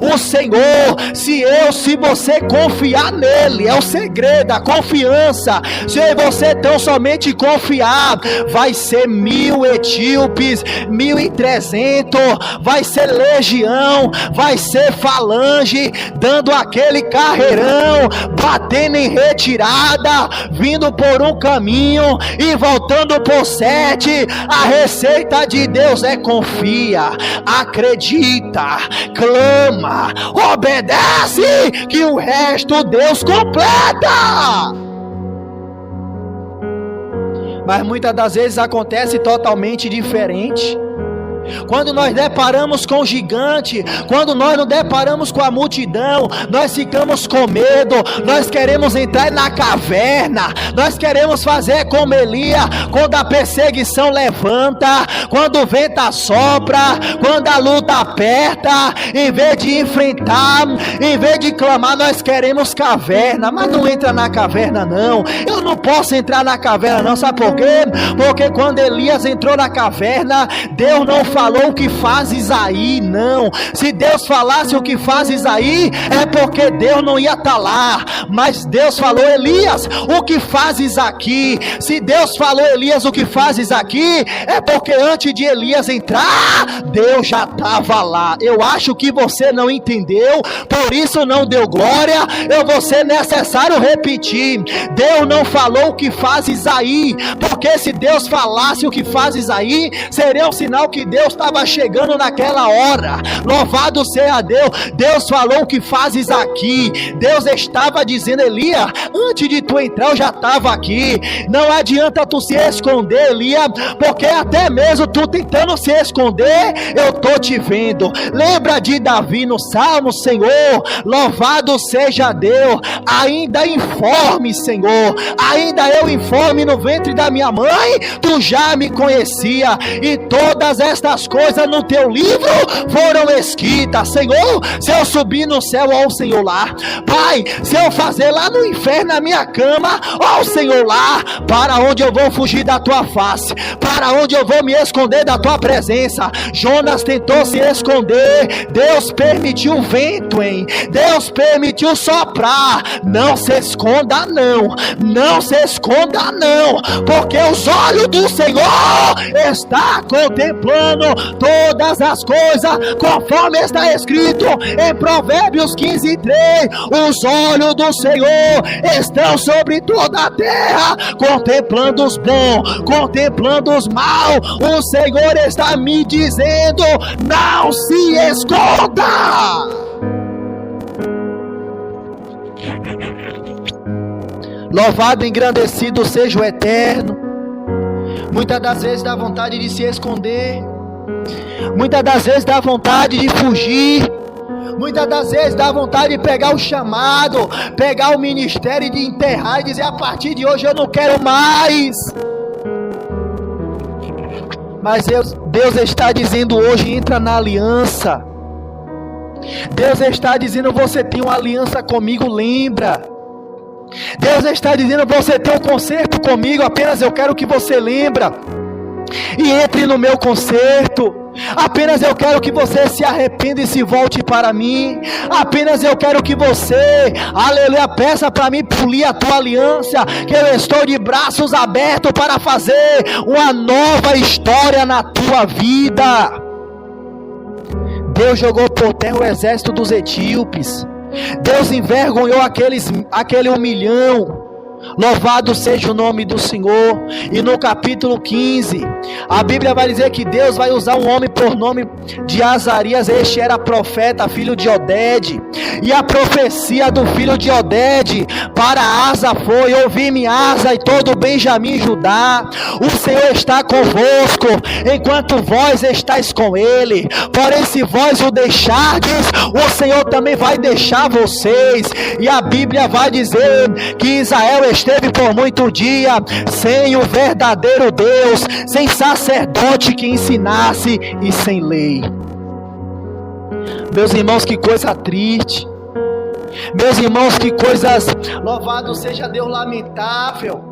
O Senhor, se você confiar nele, é o segredo, a confiança. Se você tão somente confiar, vai ser 1.000 etíopes, 1.300, vai ser legião, vai ser falange, dando aquele carreirão, batendo em retirada, vindo por um caminho e voltando por 7. A receita de Deus é confia, acredita, clama, obedece, que o resto Deus completa. Mas muitas das vezes acontece totalmente diferente. Quando nós deparamos com o gigante, quando nós nos deparamos com a multidão, nós ficamos com medo, nós queremos entrar na caverna, nós queremos fazer como Elias, quando a perseguição levanta, quando o vento assopra, quando a luta aperta, em vez de enfrentar, em vez de clamar, nós queremos caverna. Mas não entra na caverna não, eu não posso entrar na caverna não, sabe por quê? Porque quando Elias entrou na caverna, Deus não falou o que fazes aí, não. Se Deus falasse o que fazes aí, é porque Deus não ia estar lá. Mas Deus falou: Elias, o que fazes aqui? Se Deus falou: Elias, o que fazes aqui, é porque antes de Elias entrar, Deus já estava lá. Eu acho que você não entendeu, por isso não deu glória. Eu vou ser necessário repetir: Deus não falou o que fazes aí, porque se Deus falasse o que fazes aí, seria um sinal que Deus estava chegando naquela hora. Louvado seja Deus. Deus falou o que fazes aqui. Deus estava dizendo: Elias, antes de tu entrar eu já estava aqui. Não adianta tu se esconder, Elias, porque até mesmo tu tentando se esconder, eu tô te vendo. Lembra de Davi no Salmo: Senhor, louvado seja Deus, ainda informe, Senhor, ainda eu informe no ventre da minha mãe, tu já me conhecia, e todas estas as coisas no teu livro foram escritas. Senhor, se eu subir no céu, ó o Senhor lá. Pai, se eu fazer lá no inferno a minha cama, ó o Senhor lá. Para onde eu vou fugir da tua face? Para onde eu vou me esconder da tua presença? Jonas tentou se esconder, Deus permitiu o vento, hein? Deus permitiu soprar. Não se esconda não, não se esconda não, porque os olhos do Senhor está contemplando todas as coisas, conforme está escrito em Provérbios 15:3. Os olhos do Senhor estão sobre toda a terra, contemplando os bons, contemplando os maus. O Senhor está me dizendo: não se esconda. Louvado e engrandecido seja o Eterno. Muitas das vezes dá vontade de se esconder, muitas das vezes dá vontade de fugir, muitas das vezes dá vontade de pegar o chamado, pegar o ministério e de enterrar e dizer: a partir de hoje eu não quero mais. Mas Deus está dizendo hoje: entra na aliança. Deus está dizendo: você tem uma aliança comigo, lembra? Deus está dizendo: você tem um concerto comigo, apenas eu quero que você lembra e entre no meu concerto. Apenas eu quero que você se arrependa e se volte para mim. Apenas eu quero que você, aleluia, peça para mim polir a tua aliança, que eu estou de braços abertos para fazer uma nova história na tua vida. Deus jogou por terra o exército dos etíopes. Deus envergonhou aquele 1 milhão. Louvado seja o nome do Senhor. E no capítulo 15, a Bíblia vai dizer que Deus vai usar um homem por nome de Azarias. Este era profeta, filho de Oded. E a profecia do filho de Oded para Asa foi: ouvi-me, Asa, e todo Benjamim e Judá, o Senhor está convosco, enquanto vós estáis com ele. Porém, se vós o deixardes, o Senhor também vai deixar vocês. E a Bíblia vai dizer que Israel esteve por muito dia sem o verdadeiro Deus, sem sacerdote que ensinasse e sem lei. Meus irmãos, que coisa triste. Meus irmãos, que coisas, louvado seja Deus, lamentável.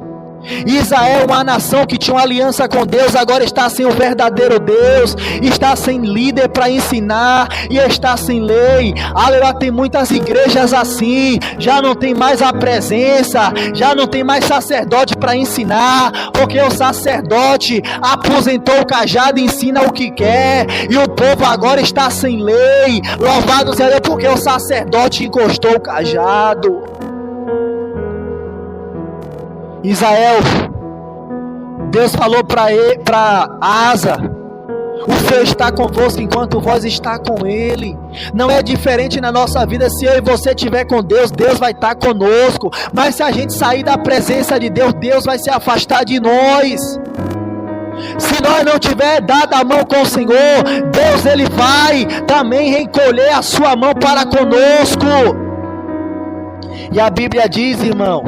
Israel, uma nação que tinha uma aliança com Deus, agora está sem o verdadeiro Deus, está sem líder para ensinar e está sem lei. Aleluia, tem muitas igrejas assim, já não tem mais a presença, já não tem mais sacerdote para ensinar, porque o sacerdote aposentou o cajado e ensina o que quer, e o povo agora está sem lei. Louvado seja Deus, porque o sacerdote encostou o cajado. Israel, Deus falou para Asa: o Senhor está convosco enquanto vós está com Ele. Não é diferente na nossa vida. Se eu e você estiver com Deus, Deus vai estar conosco. Mas se a gente sair da presença de Deus, Deus vai se afastar de nós. Se nós não tiver dado a mão com o Senhor, Deus ele vai também recolher a sua mão para conosco. E a Bíblia diz, irmão,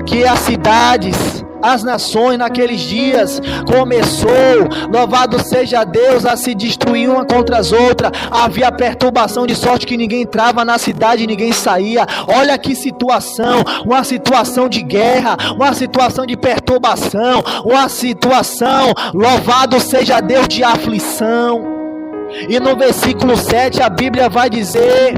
que as cidades, as nações naqueles dias começou, louvado seja Deus, a se destruir uma contra as outras. Havia perturbação de sorte que ninguém entrava na cidade e ninguém saía. Olha que situação, uma situação de guerra, uma situação de perturbação, uma situação, louvado seja Deus, de aflição. E no versículo 7 a Bíblia vai dizer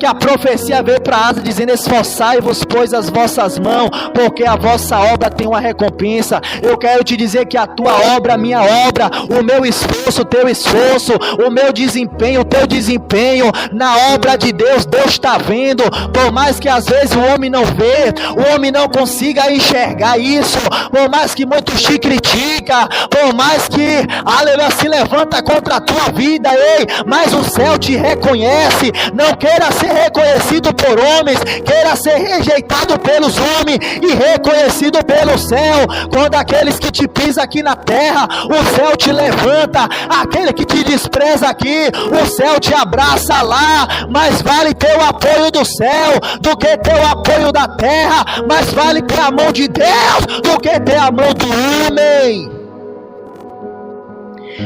que a profecia veio para Asa dizendo: esforçai-vos, pois, as vossas mãos, porque a vossa obra tem uma recompensa. Eu quero te dizer que a tua obra, a minha obra, o meu esforço, o teu esforço, o meu desempenho, o teu desempenho na obra de Deus, Deus está vendo. Por mais que às vezes o homem não vê, o homem não consiga enxergar isso, por mais que muitos te critica, por mais que, aleluia, se levanta contra a tua vida, ei, mas o céu te reconhece. Não queira ser reconhecido por homens, queira ser rejeitado pelos homens e reconhecido pelo céu. Quando aqueles que te pisam aqui na terra, o céu te levanta. Aquele que te despreza aqui, o céu te abraça lá. Mais vale ter o apoio do céu do que ter o apoio da terra. Mais vale ter a mão de Deus do que ter a mão do homem.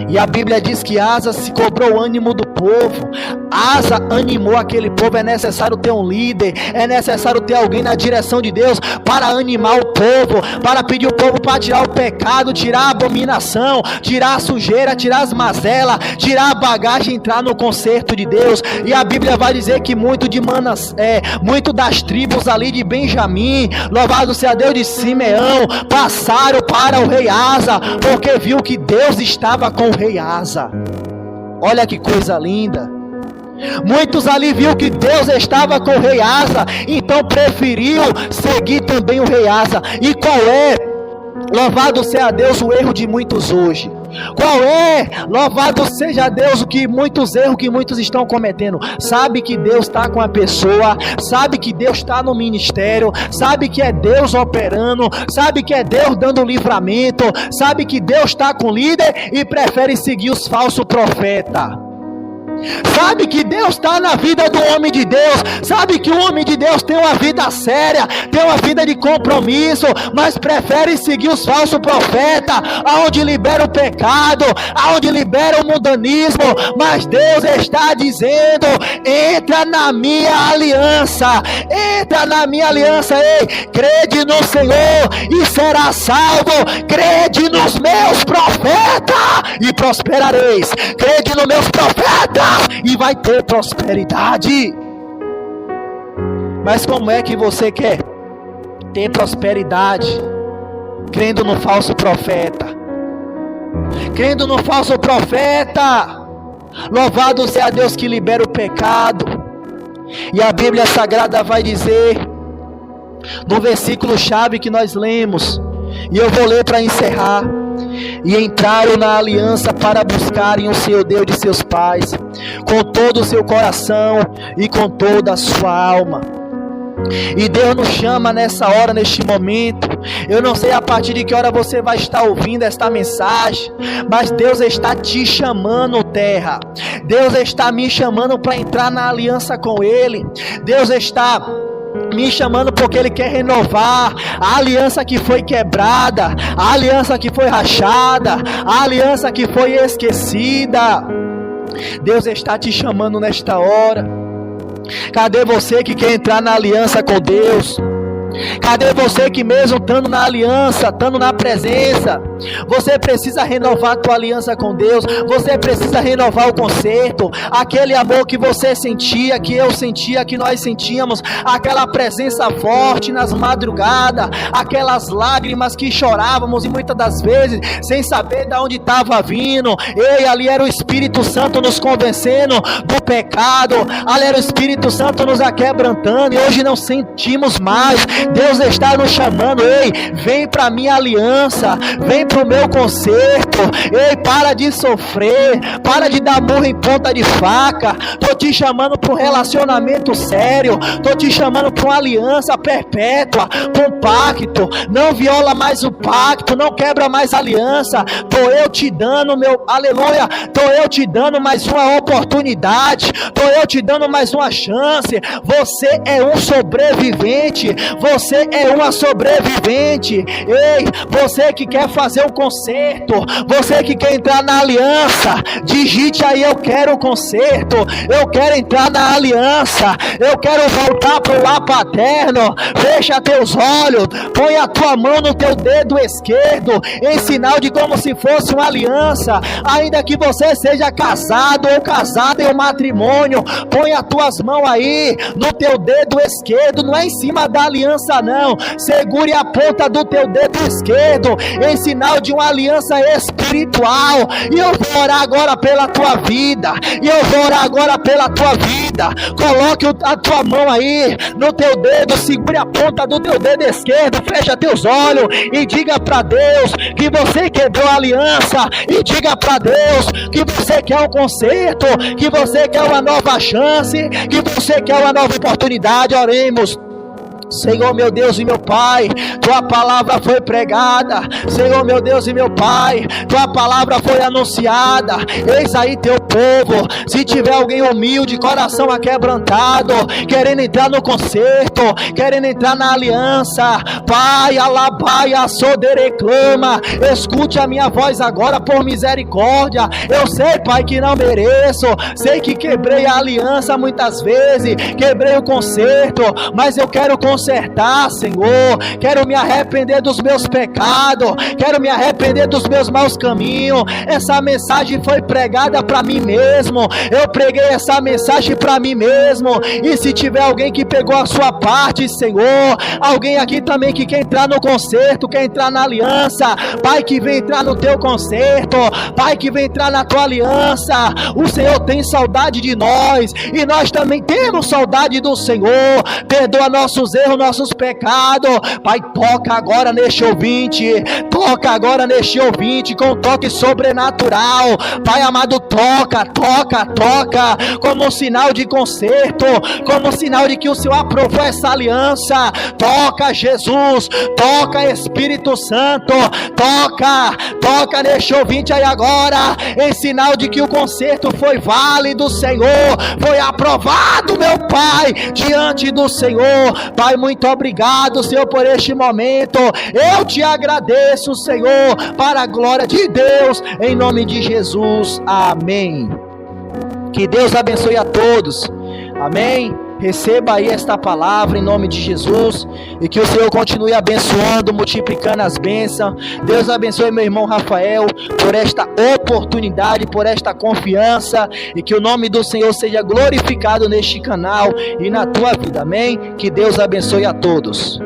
E a Bíblia diz que Asa se cobrou o ânimo do povo. Asa animou aquele povo. É necessário ter um líder, é necessário ter alguém na direção de Deus para animar o povo, para pedir o povo para tirar o pecado, tirar a abominação, tirar a sujeira, tirar as mazelas, tirar a bagagem e entrar no concerto de Deus. E a Bíblia vai dizer que muito das tribos ali de Benjamim, louvado seja Deus, de Simeão, passaram para o rei Asa, porque viu que Deus estava com o rei Asa. Olha que coisa linda. Muitos ali viu que Deus estava com o rei Asa, então preferiu seguir também o rei Asa. E qual é, louvado seja Deus, o erro de muitos hoje? Qual é, louvado seja Deus, muitos erros que muitos estão cometendo? Sabe que Deus está com a pessoa, sabe que Deus está no ministério, sabe que é Deus operando, sabe que é Deus dando livramento, sabe que Deus está com o líder e prefere seguir os falsos profetas. Sabe que Deus está na vida do homem de Deus, sabe que o homem de Deus tem uma vida séria, tem uma vida de compromisso, mas prefere seguir os falsos profetas, aonde libera o pecado, aonde libera o mundanismo. Mas Deus está dizendo: entra na minha aliança, entra na minha aliança, ei, crede no Senhor e será salvo, crede nos meus profetas e prosperareis, crede nos meus profetas e vai ter prosperidade. Mas como é que você quer ter prosperidade crendo no falso profeta? Crendo no falso profeta. Louvado seja Deus que libera o pecado. E a Bíblia Sagrada vai dizer, no versículo chave que nós lemos, e eu vou ler para encerrar: e entraram na aliança para buscarem o Senhor Deus de seus pais, com todo o seu coração e com toda a sua alma. E Deus nos chama nessa hora, neste momento. Eu não sei a partir de que hora você vai estar ouvindo esta mensagem, mas Deus está te chamando, terra. Deus está me chamando para entrar na aliança com Ele. Deus está me chamando porque Ele quer renovar a aliança que foi quebrada, a aliança que foi rachada, a aliança que foi esquecida. Deus está te chamando nesta hora. Cadê você que quer entrar na aliança com Deus? Cadê você que mesmo estando na aliança, estando na presença, você precisa renovar a tua aliança com Deus? Você precisa renovar o conserto, aquele amor que você sentia, que eu sentia, que nós sentíamos, aquela presença forte nas madrugadas, aquelas lágrimas que chorávamos e muitas das vezes sem saber de onde estava vindo. Ei, ali era o Espírito Santo nos convencendo do pecado, ali era o Espírito Santo nos aquebrantando, e hoje não sentimos mais. Deus está nos chamando: ei, vem para minha aliança, vem para o meu conserto. Ei, para de sofrer, para de dar murro em ponta de faca. Estou te chamando para um relacionamento sério, estou te chamando para uma aliança perpétua, para um pacto. Não viola mais o pacto, não quebra mais a aliança. Estou eu te dando, meu aleluia, estou eu te dando mais uma oportunidade, estou eu te dando mais uma chance. Você é um sobrevivente, você é uma sobrevivente. Ei, você que quer fazer o conserto, você que quer entrar na aliança, digite aí: eu quero o conserto, eu quero entrar na aliança, eu quero voltar para o lar paterno. Fecha teus olhos, põe a tua mão no teu dedo esquerdo, em sinal de como se fosse uma aliança. Ainda que você seja casado ou casada em um matrimônio, põe as tuas mãos aí no teu dedo esquerdo, não é em cima da aliança não, segure a ponta do teu dedo esquerdo, em sinal de uma aliança espiritual. E eu vou orar agora pela tua vida, e eu vou orar agora pela tua vida. Coloque a tua mão aí no teu dedo, segure a ponta do teu dedo esquerdo, fecha teus olhos e diga para Deus que você quebrou a aliança, e diga para Deus que você quer um conserto, que você quer uma nova chance, que você quer uma nova oportunidade. Oremos. Senhor meu Deus e meu Pai, tua palavra foi pregada. Senhor meu Deus e meu Pai, tua palavra foi anunciada. Eis aí teu povo. Se tiver alguém humilde, coração aquebrantado, querendo entrar no concerto, querendo entrar na aliança, Pai, alabaia, sodere, clama, escute a minha voz agora por misericórdia. Eu sei, Pai, que não mereço, sei que quebrei a aliança muitas vezes, quebrei o concerto, mas eu quero consertar, Senhor. Quero me arrepender dos meus pecados, quero me arrepender dos meus maus caminhos. Essa mensagem foi pregada para mim mesmo, eu preguei essa mensagem para mim mesmo. E se tiver alguém que pegou a sua parte, Senhor, alguém aqui também que quer entrar no concerto, quer entrar na aliança, Pai, que vem entrar no teu concerto, Pai, que vem entrar na tua aliança. O Senhor tem saudade de nós e nós também temos saudade do Senhor. Perdoa nossos erros, nossos pecados, Pai. Toca agora neste ouvinte, toca agora neste ouvinte com um toque sobrenatural, Pai amado. Toca, toca, toca, como um sinal de conserto, como um sinal de que o Senhor aprovou essa aliança. Toca, Jesus, toca, Espírito Santo, toca, toca neste ouvinte aí agora, em sinal de que o conserto foi válido, Senhor, foi aprovado, meu Pai, diante do Senhor. Pai, muito obrigado, Senhor, por este momento. Eu te agradeço, Senhor, para a glória de Deus, em nome de Jesus, amém. Que Deus abençoe a todos, amém. Receba aí esta palavra em nome de Jesus, e que o Senhor continue abençoando, multiplicando as bênçãos. Deus abençoe meu irmão Rafael por esta oportunidade, por esta confiança, e que o nome do Senhor seja glorificado neste canal e na tua vida, amém. Que Deus abençoe a todos.